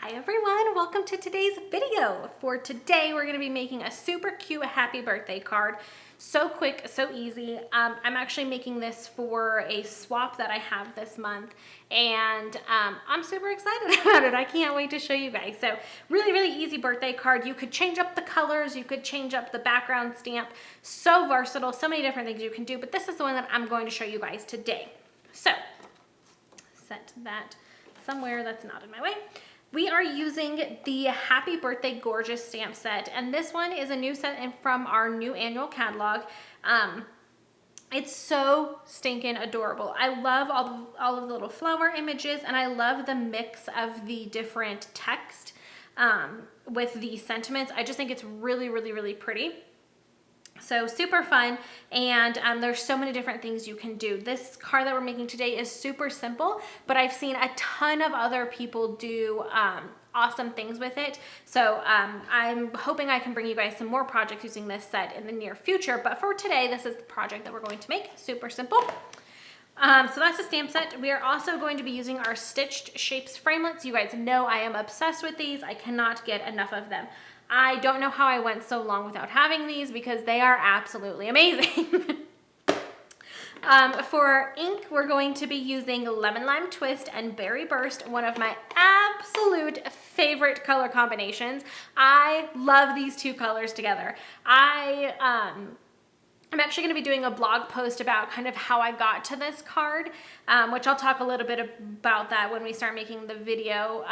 Hi everyone, welcome to today's video. For today, we're gonna be making a super cute happy birthday card. So quick, so easy. I'm actually making this for a swap that I have this month, and I'm super excited about it. I can't wait to show you guys. So really easy birthday card. You could change up the colors, you could change up the background stamp. So versatile, so many different things you can do, but this is the one that I'm going to show you guys today. So set that somewhere that's not in my way. We are using the Happy Birthday Gorgeous stamp set, and this one is a new set from our new annual catalog. It's so stinking adorable. I love all of the little flower images, and I love the mix of the different text with the sentiments. I just think it's really pretty. So super fun, and there's so many different things you can do. This card that we're making today is super simple, but I've seen a ton of other people do awesome things with it. So I'm hoping I can bring you guys some more projects using this set in the near future, but for today, this is the project that we're going to make. Super simple. So that's the stamp set. We are also going to be using our Stitched Shapes framelits. You guys know I am obsessed with these. I cannot get enough of them. I don't know how I went so long without having these because they are absolutely amazing. For ink, we're going to be using Lemon Lime Twist and Berry Burst, one of my absolute favorite color combinations. I love these two colors together. I'm actually going to be doing a blog post about kind of how I got to this card, which I'll talk a little bit about that when we start making the video,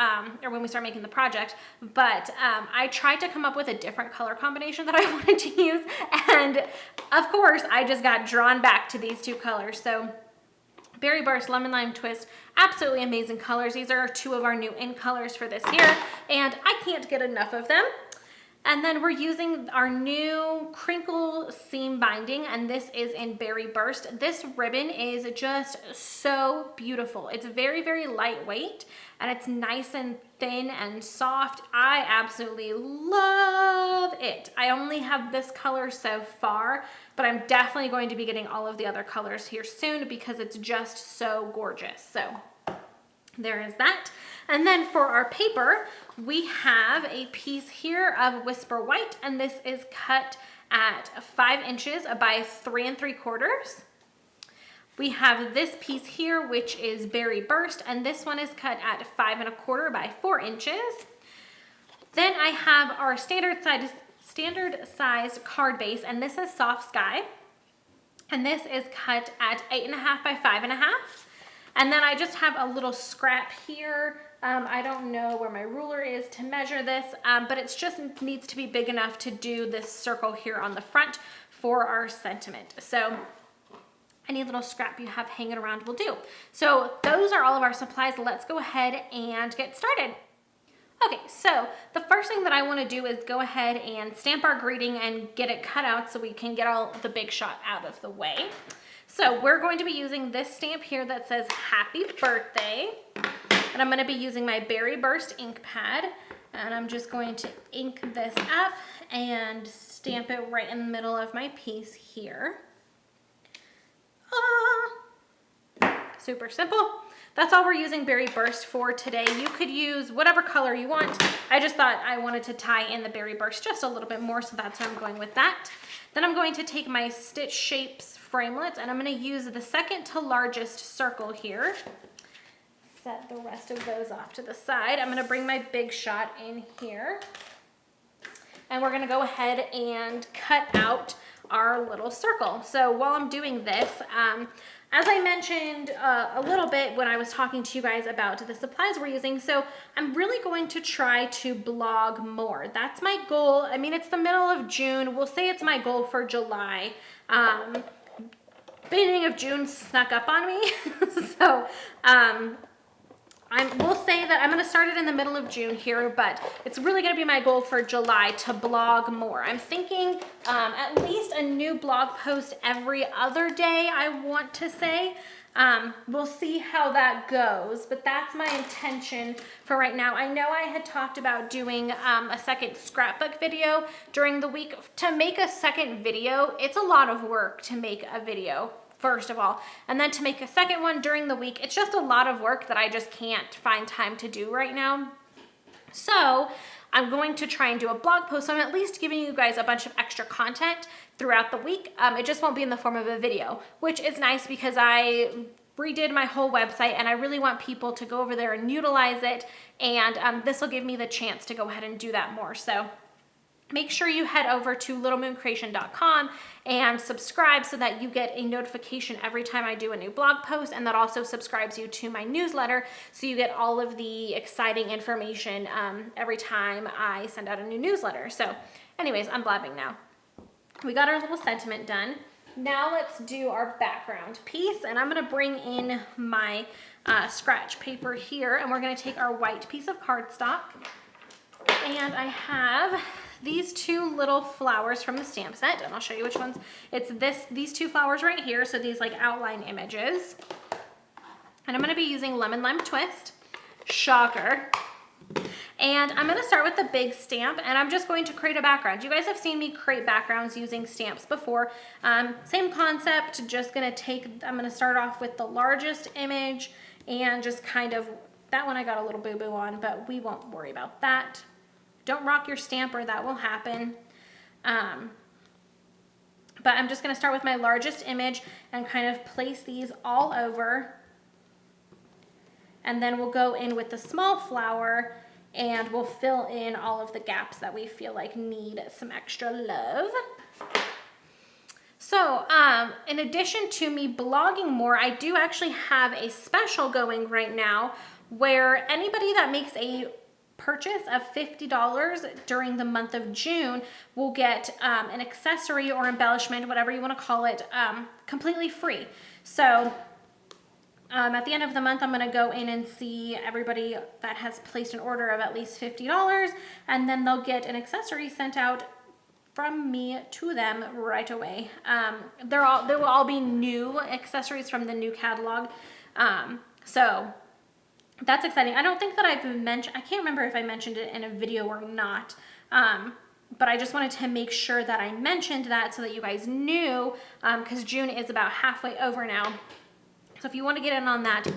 or when we start making the project. But I tried to come up with a different color combination that I wanted to use, and of course I just got drawn back to these two colors. So Berry Burst, Lemon Lime Twist, absolutely amazing colors. These are two of our new in colors for this year, and I can't get enough of them. And then we're using our new crinkle seam binding, and this is in Berry Burst. This ribbon is just so beautiful. It's very lightweight, and it's nice and thin and soft. I absolutely love it. I only have this color so far, but I'm definitely going to be getting all of the other colors here soon because it's just so gorgeous. So there is that. And then for our paper, we have a piece here of Whisper White, and this is cut at 5 inches by 3 3/4. We have this piece here, which is Berry Burst, and this one is cut at 5 1/4 by 4 inches. Then I have our standard size card base, and this is Soft Sky, and this is cut at 8 1/2 by 5 1/2. And then I just have a little scrap here. I don't know where my ruler is to measure this, but it just needs to be big enough to do this circle here on the front for our sentiment. So any little scrap you have hanging around will do. So those are all of our supplies. Let's go ahead and get started. Okay, so the first thing that I want to do is go ahead and stamp our greeting and get it cut out so we can get all the big shot out of the way. So we're going to be using this stamp here that says Happy Birthday. And I'm going to be using my Berry Burst ink pad. And I'm just going to ink this up and stamp it right in the middle of my piece here. Super simple. That's all we're using Berry Burst for today. You could use whatever color you want. I just thought I wanted to tie in the Berry Burst just a little bit more, so that's why I'm going with that. Then I'm going to take my Stitch Shapes framelits, and I'm going to use the second to largest circle here. Set the rest of those off to the side. I'm going to bring my big shot in here, and we're going to go ahead and cut out our little circle. So while I'm doing this, as I mentioned a little bit when I was talking to you guys about the supplies we're using, so I'm really going to try to blog more. That's my goal. I mean, it's the middle of June. We'll say it's my goal for July. Beginning of June snuck up on me. So we'll say that I'm going to start it in the middle of June here, but it's really going to be my goal for July to blog more. I'm thinking at least a new blog post every other day, I want to say. We'll see how that goes, but that's my intention for right now. I know I had talked about doing a second scrapbook video during the week. To make a second video, it's a lot of work to make a video, first of all, and then to make a second one during the week. It's just a lot of work that I just can't find time to do right now. So I'm going to try and do a blog post. So I'm at least giving you guys a bunch of extra content throughout the week. It just won't be in the form of a video, which is nice because I redid my whole website and I really want people to go over there and utilize it. And this will give me the chance to go ahead and do that more. So make sure you head over to littlemooncreation.com and subscribe so that you get a notification every time I do a new blog post, and that also subscribes you to my newsletter so you get all of the exciting information every time I send out a new newsletter. So anyways, I'm blabbing now. We got our little sentiment done. Now let's do our background piece, and I'm gonna bring in my scratch paper here, and we're gonna take our white piece of cardstock, and I have these two little flowers from the stamp set, and I'll show you which ones. It's these two flowers right here, so these like outline images. And I'm gonna be using Lemon Lime Twist, shocker. And I'm gonna start with the big stamp, and I'm just going to create a background. You guys have seen me create backgrounds using stamps before. Same concept, just gonna I'm gonna start off with the largest image and just kind of, that one I got a little boo-boo on, but we won't worry about that. Don't rock your stamper, that will happen. But I'm just gonna start with my largest image and kind of place these all over. And then we'll go in with the small flower and we'll fill in all of the gaps that we feel like need some extra love. So in addition to me blogging more, I do actually have a special going right now where anybody that makes a purchase of $50 during the month of June will get an accessory or embellishment, whatever you want to call it, completely free. So at the end of the month, I'm going to go in and see everybody that has placed an order of at least $50, and then they'll get an accessory sent out from me to them right away. There will all be new accessories from the new catalog. So that's exciting. I don't think that I've mentioned, I can't remember if I mentioned it in a video or not, but I just wanted to make sure that I mentioned that so that you guys knew, because June is about halfway over now. So if you want to get in on that,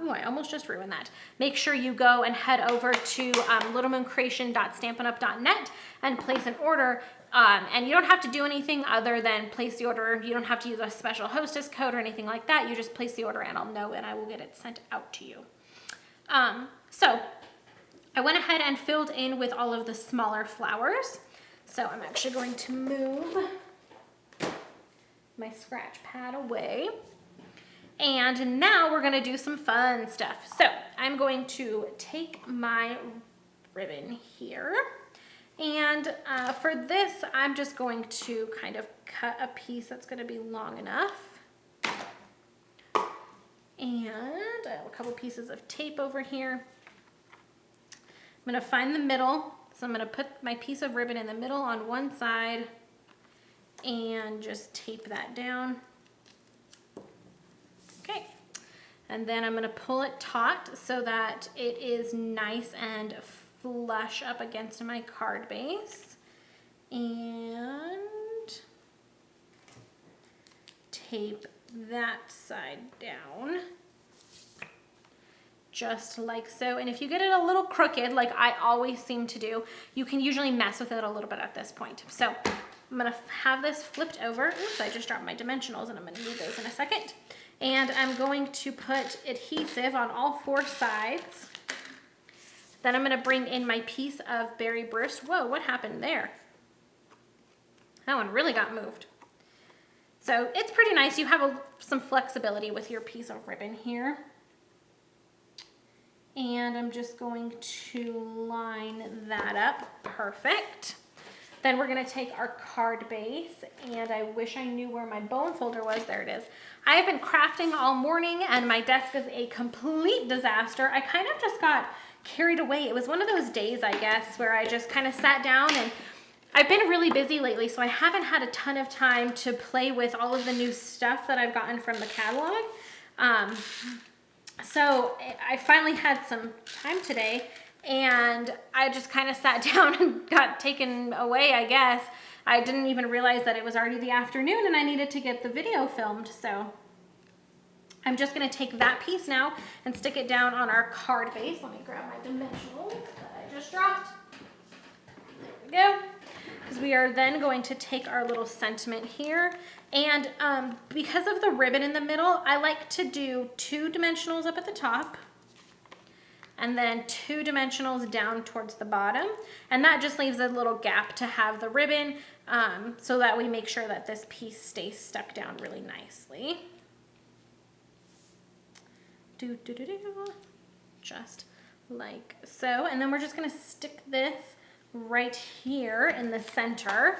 ooh, I almost just ruined that. Make sure you go and head over to littlemooncreation.stampinup.net and place an order. And you don't have to do anything other than place the order. You don't have to use a special hostess code or anything like that. You just place the order and I'll know and I will get it sent out to you. So I went ahead and filled in with all of the smaller flowers. So I'm actually going to move my scratch pad away. And now we're gonna do some fun stuff. So I'm going to take my ribbon here. And for this, I'm just going to kind of cut a piece that's gonna be long enough. And I have a couple pieces of tape over here. I'm gonna find the middle. So I'm gonna put my piece of ribbon in the middle on one side and just tape that down. Okay. And then I'm gonna pull it taut so that it is nice and flush up against my card base. And tape that side down. Just like so. And if you get it a little crooked, like I always seem to do, you can usually mess with it a little bit at this point. So I'm gonna have this flipped over. Oops, I just dropped my dimensionals and I'm gonna need those in a second. And I'm going to put adhesive on all four sides. Then I'm gonna bring in my piece of berry burst. Whoa, what happened there? That one really got moved. So it's pretty nice. You have some flexibility with your piece of ribbon here. And I'm just going to line that up. Perfect. Then we're gonna take our card base, and I wish I knew where my bone folder was. There it is. I have been crafting all morning and my desk is a complete disaster. I kind of just got carried away. It was one of those days, I guess, where I just kind of sat down, and I've been really busy lately, so I haven't had a ton of time to play with all of the new stuff that I've gotten from the catalog. So I finally had some time today, and I just kind of sat down and got taken away, I guess. I didn't even realize that it was already the afternoon and I needed to get the video filmed. So I'm just gonna take that piece now and stick it down on our card base. Let me grab my dimensionals that I just is we are then going to take our little sentiment here, and because of the ribbon in the middle, I like to do 2 dimensionals up at the top and then 2 dimensionals down towards the bottom, and that just leaves a little gap to have the ribbon, so that we make sure that this piece stays stuck down really nicely. Just like so, and then we're just gonna stick this right here in the center,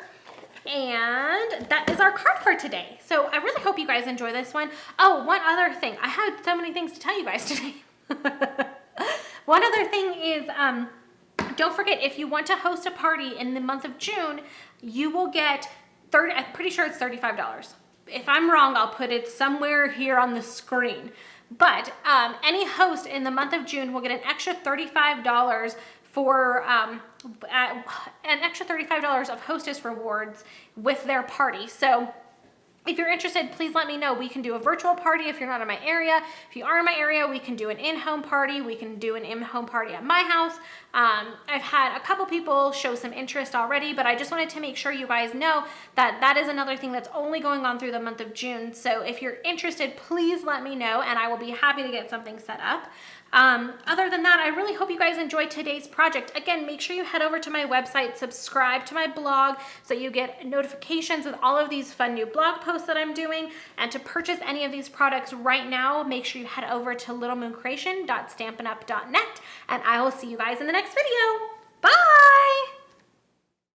and that is our card for today. So I really hope you guys enjoy this one. Oh, one other thing, I had so many things to tell you guys today. One other thing is, don't forget, if you want to host a party in the month of June, you will get I'm pretty sure it's $35. If I'm wrong, I'll put it somewhere here on the screen. But any host in the month of June will get an extra $35 for an extra $35 of hostess rewards with their party. So if you're interested, please let me know. We can do a virtual party if you're not in my area. If you are in my area, we can do an in-home party. We can do an in-home party at my house. I've had a couple people show some interest already, but I just wanted to make sure you guys know that that is another thing that's only going on through the month of June. So if you're interested, please let me know, and I will be happy to get something set up. Other than that, I really hope you guys enjoyed today's project. Again, make sure you head over to my website, subscribe to my blog so you get notifications with all of these fun new blog posts that I'm doing. And to purchase any of these products right now, make sure you head over to littlemooncreation.stampinup.net, and I will see you guys in the next video. Bye!